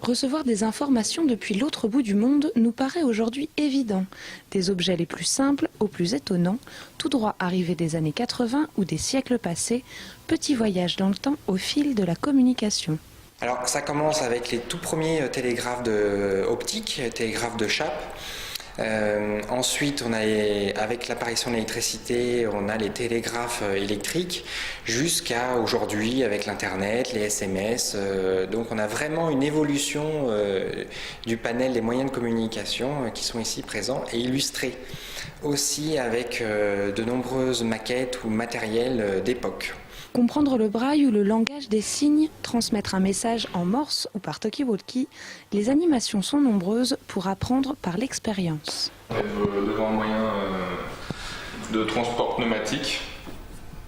Recevoir des informations depuis l'autre bout du monde nous paraît aujourd'hui évident. Des objets les plus simples aux plus étonnants, tout droit arrivés des années 80 ou des siècles passés, petit voyage dans le temps au fil de la communication. Alors ça commence avec les tout premiers télégraphes optiques, télégraphes de chape. Ensuite, avec l'apparition de l'électricité, on a les télégraphes électriques, jusqu'à aujourd'hui avec l'Internet, les SMS. Donc on a vraiment une évolution du panel des moyens de communication qui sont ici présents et illustrés aussi avec de nombreuses maquettes ou matériels d'époque. Comprendre le braille ou le langage des signes, transmettre un message en morse ou par talkie-walkie, les animations sont nombreuses pour apprendre par l'expérience. On est devant un moyen de transport pneumatique.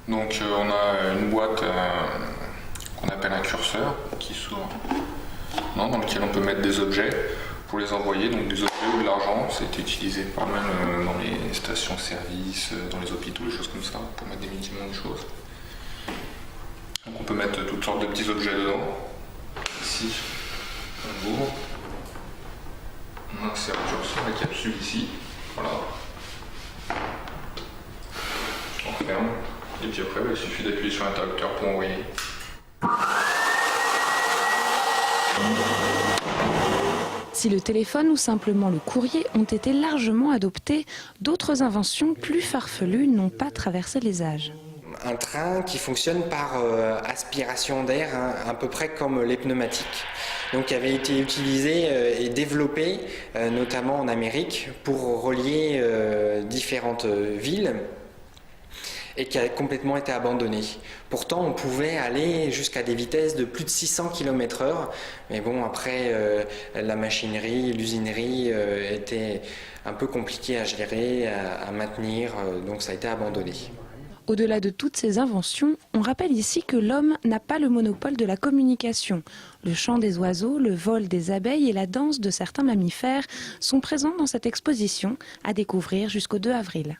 Donc on a une boîte qu'on appelle un curseur qui s'ouvre, dans lequel on peut mettre des objets pour les envoyer, donc des objets ou de l'argent. C'est utilisé pas mal dans les stations-service, dans les hôpitaux, des choses comme ça, pour mettre des médicaments, des choses. Donc on peut mettre toutes sortes de petits objets dedans. Ici, on ouvre. On insère le curseur, la capsule ici. Voilà. On ferme. Et puis après, il suffit d'appuyer sur l'interrupteur pour envoyer. Si le téléphone ou simplement le courrier ont été largement adoptés, d'autres inventions plus farfelues n'ont pas traversé les âges. Un train qui fonctionne par aspiration d'air, à peu près comme les pneumatiques. Donc qui avait été utilisé et développé notamment en Amérique pour relier différentes villes et qui a complètement été abandonné. Pourtant, on pouvait aller jusqu'à des vitesses de plus de 600 km/h, mais bon, après, la machinerie, l'usinerie était un peu compliquée à gérer, à maintenir, donc ça a été abandonné. Au-delà de toutes ces inventions, on rappelle ici que l'homme n'a pas le monopole de la communication. Le chant des oiseaux, le vol des abeilles et la danse de certains mammifères sont présents dans cette exposition à découvrir jusqu'au 2 avril.